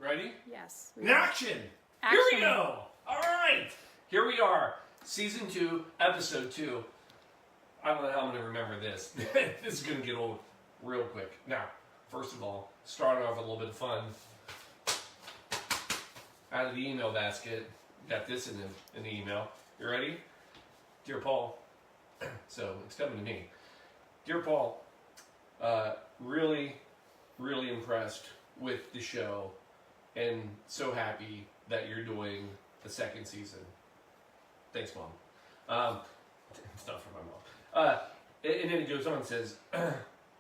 Ready? Yes. Action! Here we go! Alright! Here we are. Season 2, Episode 2. I don't know how I'm going to remember this. This is going to get old real quick. Now, first of all, starting off with a little bit of fun. Out of the email basket, got this in the email. You ready? Dear Paul, so it's coming to me. Dear Paul, really impressed with the show and so happy that you're doing the second season. Thanks, Mom. It's not for my mom. And then it goes on and says,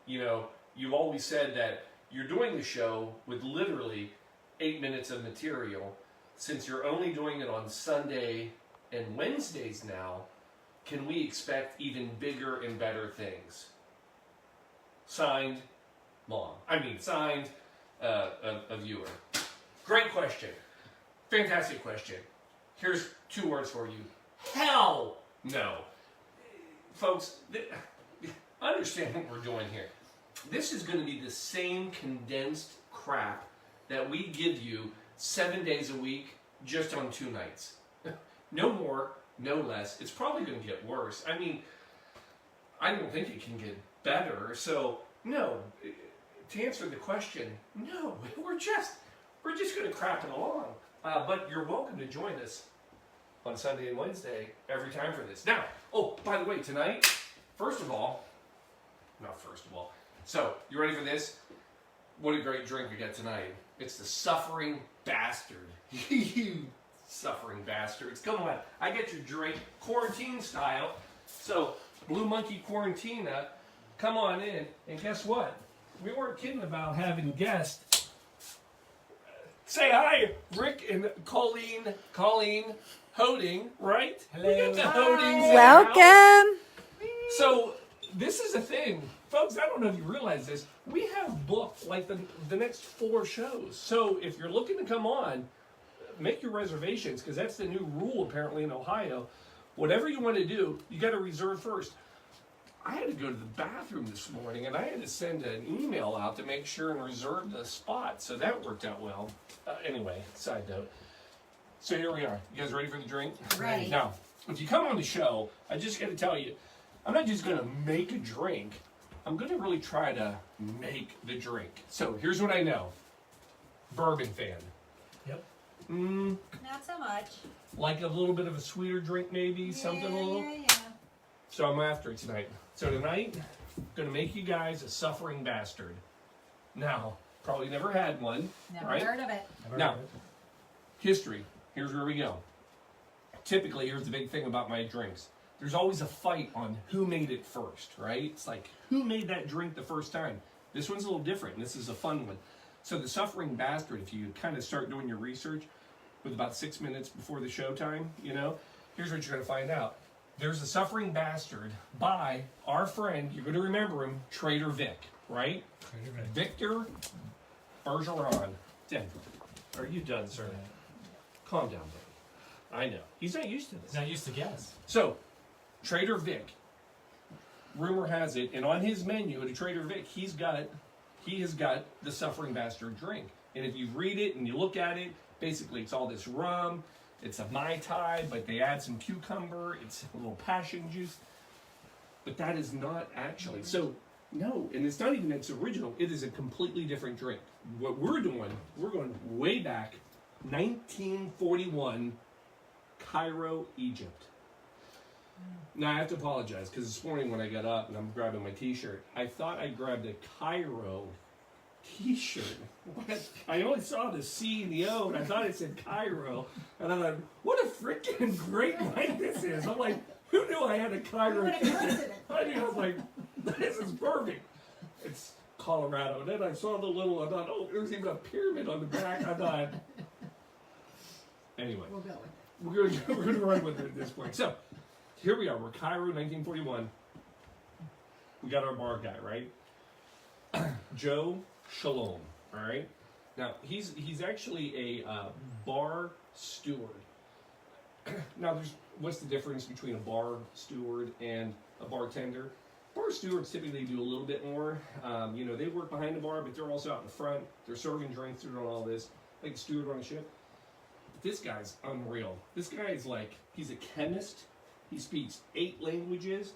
you know, you've always said that you're doing the show with literally 8 minutes of material. Since you're only doing it on Sunday and Wednesdays now, can we expect even bigger and better things? Signed, Mom. Signed, a viewer. Great question. Fantastic question. Here's 2 words for you. Hell no. Folks, understand what we're doing here. This is going to be the same condensed crap that we give you 7 days a week, just on 2 nights. No more, no less. It's probably going to get worse. I don't think it can get better. So, no. To answer the question, no. We're just going to crap it along. But you're welcome to join us on Sunday and Wednesday every time for this. Now, oh, by the way, tonight, so, you ready for this? What a great drink we got tonight. It's the Suffering Bastard. You suffering bastards. Come on. I get your drink quarantine style. So, Blue Monkey Quarantina, come on in. And guess what? We weren't kidding about having guests. Say hi, Rick and Colleen Hoding, right? Hello. We got the Hodings. Welcome. So, this is a thing. Folks, I don't know if you realize this. We have booked like the next 4 shows. So if you're looking to come on, make your reservations because that's the new rule apparently in Ohio. Whatever you want to do, you got to reserve first. I had to go to the bathroom this morning and I had to send an email out to make sure and reserve the spot. So that worked out well. Anyway, side note. So here we are. You guys ready for the drink? Ready. Now, if you come on the show, I just got to tell you, I'm not just going to make a drink. I'm going to really try to make the drink. So here's what I know. Bourbon fan. Yep. Not so much. Like a little bit of a sweeter drink maybe, something a little. Yeah. So I'm after it tonight. So tonight, I'm going to make you guys a Suffering Bastard. Now, probably never had one. Never right? heard of it. Now, history. Here's where we go. Typically, here's the big thing about my drinks. There's always a fight on who made it first, right? It's like, who made that drink the first time? This one's a little different. This is a fun one. So the Suffering Bastard, if you kind of start doing your research with about 6 minutes before the show time, you know, here's what you're going to find out. There's a Suffering Bastard by our friend, you're going to remember him, Trader Vic, right? Trader Vic. Victor Bergeron. Denver. Are you done, sir? Calm down, buddy. I know. He's not used to this. He's not used to gas. So, Trader Vic, rumor has it, and on his menu at a Trader Vic, he has got the Suffering Bastard drink. And if you read it and you look at it, basically it's all this rum, it's a Mai Tai, but they add some cucumber, it's a little passion juice. But that is not actually, so no, and it's not even its original, it is a completely different drink. What we're doing, we're going way back, 1941, Cairo, Egypt. Now I have to apologize because this morning when I got up and I'm grabbing my t-shirt, I thought I grabbed a Cairo t-shirt. I only saw the C and the O and I thought it said Cairo. And I thought, what a freaking great night this is. I'm like, who knew I had a Cairo t-shirt? I was like, this is perfect. It's Colorado. And then I saw the little, I thought, oh, there's even a pyramid on the back. I thought, anyway. We'll go with it. We're going to run with it at this point. So, here we are. We're Cairo, 1941. We got our bar guy, right? Joe Shalom, all right? Now, he's actually a bar steward. Now, what's the difference between a bar steward and a bartender? Bar stewards typically do a little bit more. They work behind the bar, but they're also out in front. They're serving drinks, they're doing all this. like a steward on a ship. This guy's unreal. This guy is like, he's a chemist. He speaks 8 languages.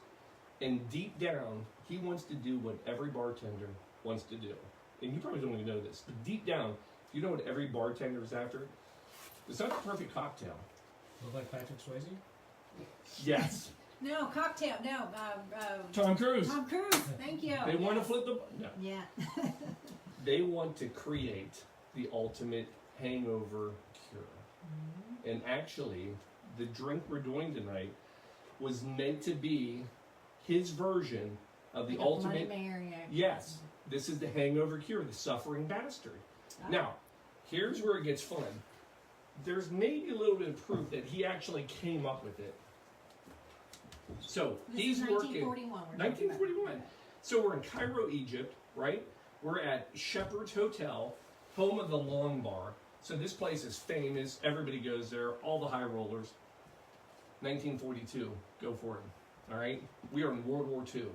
And deep down, he wants to do what every bartender wants to do. And you probably don't even know this, but deep down, you know what every bartender is after? It's not the perfect cocktail. Look like Patrick Swayze? Yes. No, cocktail. No, Tom Cruise. Tom Cruise. Thank you. They want to flip the... No. Yeah. They want to create the ultimate hangover cure. Mm-hmm. And actually, the drink we're doing tonight was meant to be his version of the Like a ultimate... Bloody Mary. Yes, this is the hangover cure, the suffering bastard. Oh. Now, here's where it gets fun. There's maybe a little bit of proof that he actually came up with it. So, This he's is working... 1941. We're talking about. 1941. So we're in Cairo, Egypt, right? We're at Shepherd's Hotel, home of the Long Bar. So this place is famous. Everybody goes there. All the high rollers. 1942. Go for it. All right? We are in World War II.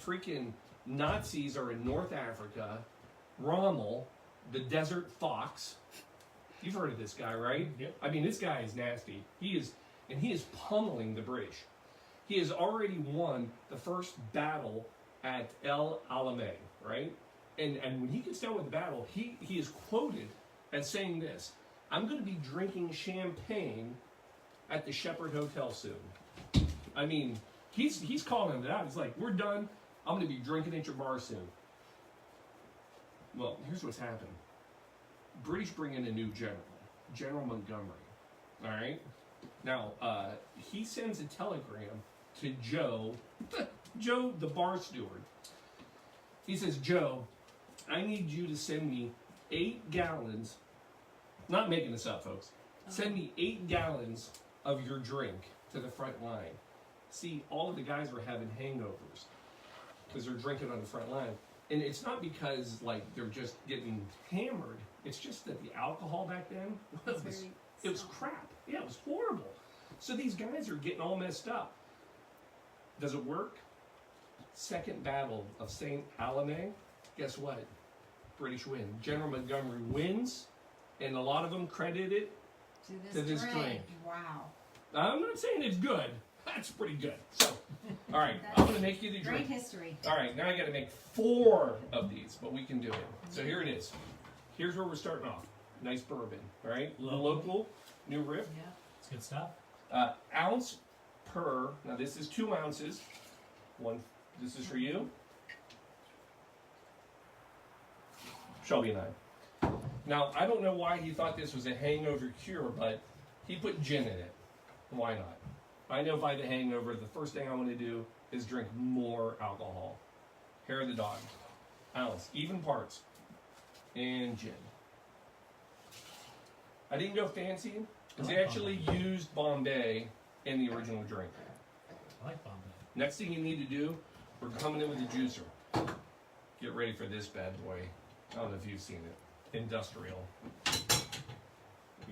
Freaking Nazis are in North Africa. Rommel, the Desert Fox. You've heard of this guy, right? Yep. I mean, this guy is nasty. He is pummeling the British. He has already won the first battle at El Alamein, right? And when he gets done with the battle, he is quoted as saying this: "I'm going to be drinking champagne at the Shepherd Hotel soon." I mean, he's calling it out. He's like, "We're done. I'm going to be drinking at your bar soon." Well, here's what's happened. British bring in a new general, General Montgomery. All right. Now he sends a telegram to Joe, Joe the bar steward. He says, "Joe, I need you to send me 8 gallons." Not making this up, folks. Send me 8 gallons of your drink to the front line. See, all of the guys were having hangovers because they're drinking on the front line. And it's not because, like, they're just getting hammered. It's just that the alcohol back then, it was crap. Yeah, it was horrible. So these guys are getting all messed up. Does it work? Second battle of St. Alamein. Guess what? British win. General Montgomery wins, and a lot of them credit it to this drink. Wow. I'm not saying it's good. That's pretty good. So, all right, I'm going to make you the Great drink. history. All right, now I got to make 4 of these, but we can do it. So here it is. Here's where we're starting off. Nice bourbon, all right? Local, new riff. Yeah. It's good stuff. Ounce per. Now this is 2 ounces. One. This is for you. Shelby and I. Now I don't know why he thought this was a hangover cure, but he put gin in it. Why not? I know if I had a hangover, the first thing I want to do is drink more alcohol. Hair of the dog. Ounce, even parts, and gin. I didn't go fancy because they actually used Bombay in the original drink. I like Bombay. Next thing you need to do, we're coming in with a juicer. Get ready for this bad boy. I don't know if you've seen it. Industrial.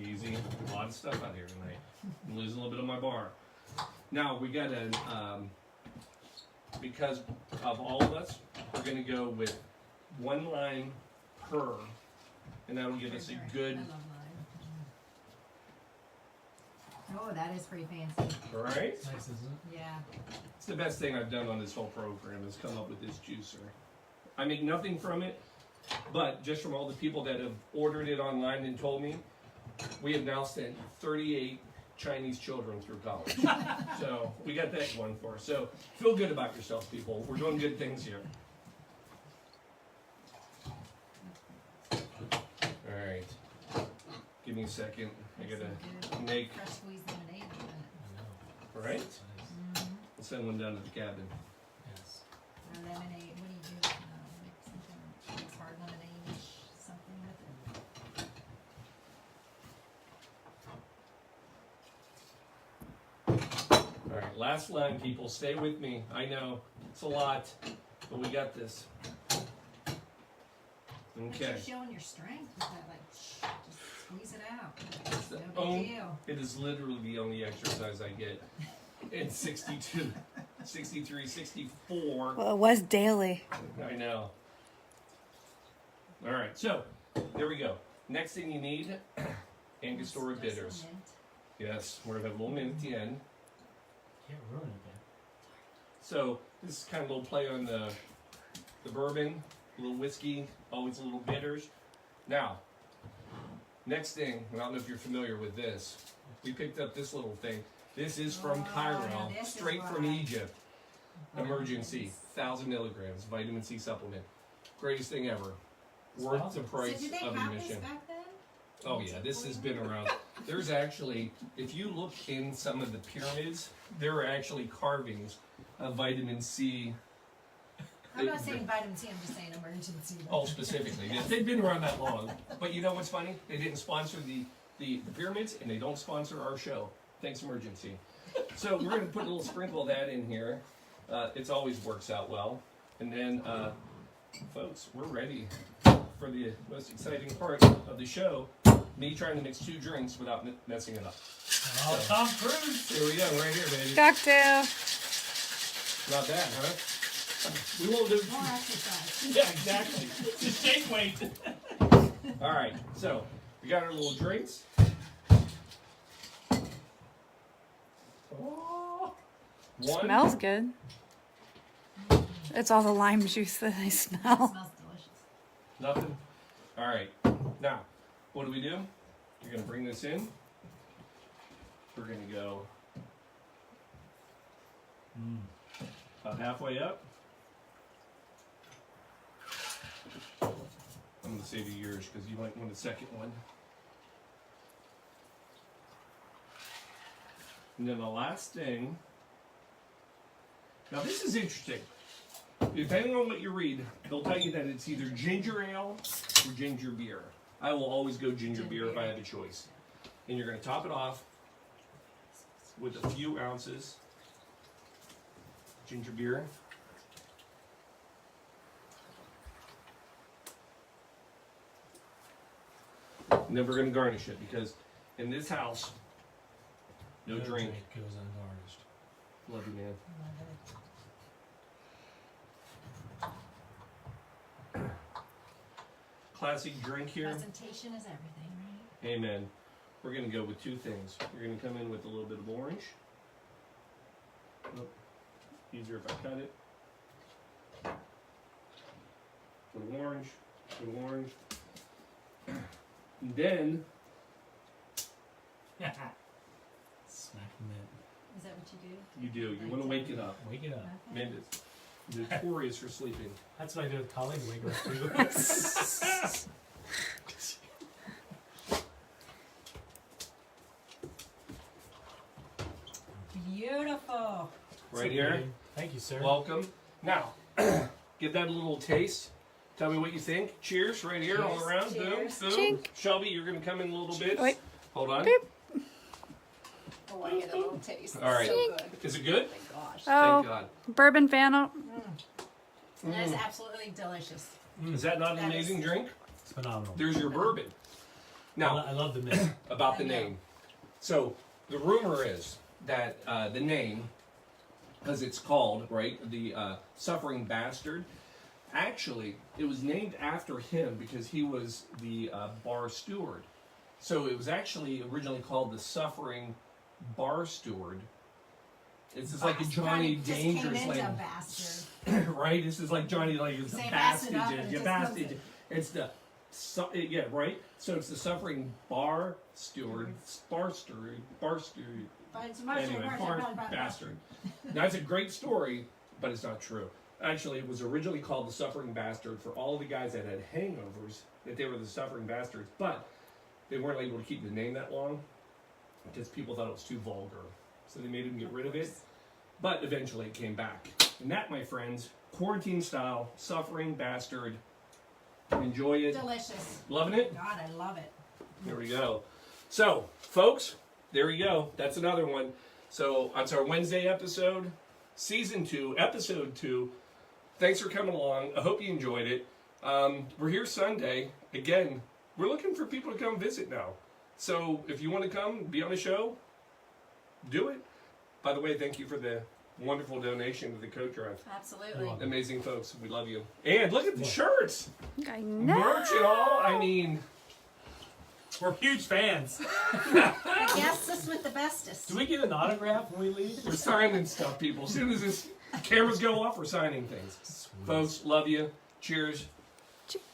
Easy. A lot of stuff out here tonight. I'm losing a little bit of my bar. Now we got to, because of all of us, we're going to go with 1 lime per, and that'll give us a good. I love mine. Oh, that is pretty fancy. All right. It's nice, isn't it? Yeah. It's the best thing I've done on this whole program is come up with this juicer. I make nothing from it, but just from all the people that have ordered it online and told me, we have now sent 38 Chinese children through college. So we got that going for us. So feel good about yourselves, people. We're doing good things here. All right. Give me a second. I gotta make. Fresh squeezed lemonade. I know. All right. It's nice. I'll send one down to the cabin. Yes. Lemonade. What do you do? Make something hard lemonade-ish, something with it. All right, last line, people. Stay with me. I know it's a lot, but we got this. But Okay. you're showing your strength with that, like, just squeeze it out. It's the No big only- deal. It is literally the only exercise I get. In 62, 63, 64. Well, it was daily. I know. All right, so there we go. Next thing you need, Angostura Just bitters. a mint. Yes, we're gonna have a little mint at the end. Can't ruin it, man. So this is kind of a little play on the bourbon, a little whiskey, always a little bitters. Now, next thing, and I don't know if you're familiar with this. We picked up this little thing. This is from Oh, Cairo, now this is straight from why. Egypt. Emergency, 1,000 milligrams, vitamin C supplement. Greatest thing ever. Worth the awesome. price So did they of have this admission. back then? Oh yeah, this has been around. There's actually, if you look in some of the pyramids, there are actually carvings of vitamin C. I'm not saying vitamin C, I'm just saying emergency. Oh, specifically. They've been around that long. But you know what's funny? They didn't sponsor the pyramids, and they don't sponsor our show. Thanks, emergency. So we're going to put a little sprinkle of that in here. It always works out well. And then, folks, we're ready for the most exciting part of the show. Me trying to mix 2 drinks without messing it up. Oh, Tom Cruise! Here we go, right here, baby. Cocktail. Not bad, huh? We won't do. More exercise. Yeah, exactly. Just shake weight. All right, so we got our little drinks. Oh, one. Smells good. It's all the lime juice that I It smell. smells delicious. Nothing. All right. Now, what do? You're gonna bring this in. We're gonna go about halfway up. I'm gonna save you yours because you might want a second one. And then the last thing. Now this is interesting. Depending on what you read, they'll tell you that it's either ginger ale or ginger beer. I will always go ginger beer if I have a choice. And you're going to top it off with a few ounces ginger beer. And then we're going to garnish it because in this house, no drink. goes ungarnished. Love you, man. Classic drink here. Presentation is everything, right? Amen. We're going to go with 2 things. You're going to come in with a little bit of orange. Oh, easier if I cut it. A little orange. A little orange. And then, Smack mint. Is that what you do? you do. You want to wake it up. Wake it up. Okay. Mint is notorious for sleeping. That's what I do with Colleen. Wake her up too. Beautiful. Right here. Thank you, sir. Welcome. Now, give that a little taste. Tell me what you think. Cheers, right here, all Cheers. around. Cheers. Boom, boom. Chink. Shelby, you're going to come in a little bit. Wait. Hold on. Beep. Oh, I get a little taste. All right. So good. Is it good? Oh my gosh. Thank Oh, God. bourbon fan. That is absolutely delicious. Is that not an That amazing is- drink? It's phenomenal. There's your bourbon. Now, I love the mint. about the I know. name. So, the rumor is that the name, because it's called, right, the Suffering Bastard, actually, it was named after him because he was the bar steward. So, it was actually originally called the Suffering Bar Steward. It's just like a Johnny Just Dangerous, came into like, bastard. right? This is like Johnny, like it's Say a bastard bastard, up and it you just bastard. comes It's the, yeah, right. So it's the Suffering Bar Steward, bar steward. But it's much Anyway, much- bar much- bastard. Now it's a great story, but it's not true. Actually, it was originally called the Suffering Bastard for all the guys that had hangovers, that they were the Suffering Bastards, but they weren't able to keep the name that long because people thought it was too vulgar. So they made him get rid of it. But eventually it came back. And that, my friends, quarantine style, Suffering Bastard. Enjoy it. Delicious. Loving it? God, I love it. There we go. So, folks, there we go. That's another one. So, that's our Wednesday episode, Season 2, Episode 2. Thanks for coming along. I hope you enjoyed it. We're here Sunday. Again, we're looking for people to come visit now. So, if you want to come, be on the show, do it. By the way, thank you for the wonderful donation to the coat drive. Absolutely. Amazing folks. We love you. And look at the shirts. I know. Merch and all. I mean, We're huge fans. Yes, us with the bestest. Do we get an autograph when we leave? We're signing stuff, people. As soon as this cameras go off, we're signing things. Folks, love you. Cheers.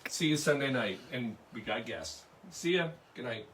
See you Sunday night. And we got guests. See ya. Good night.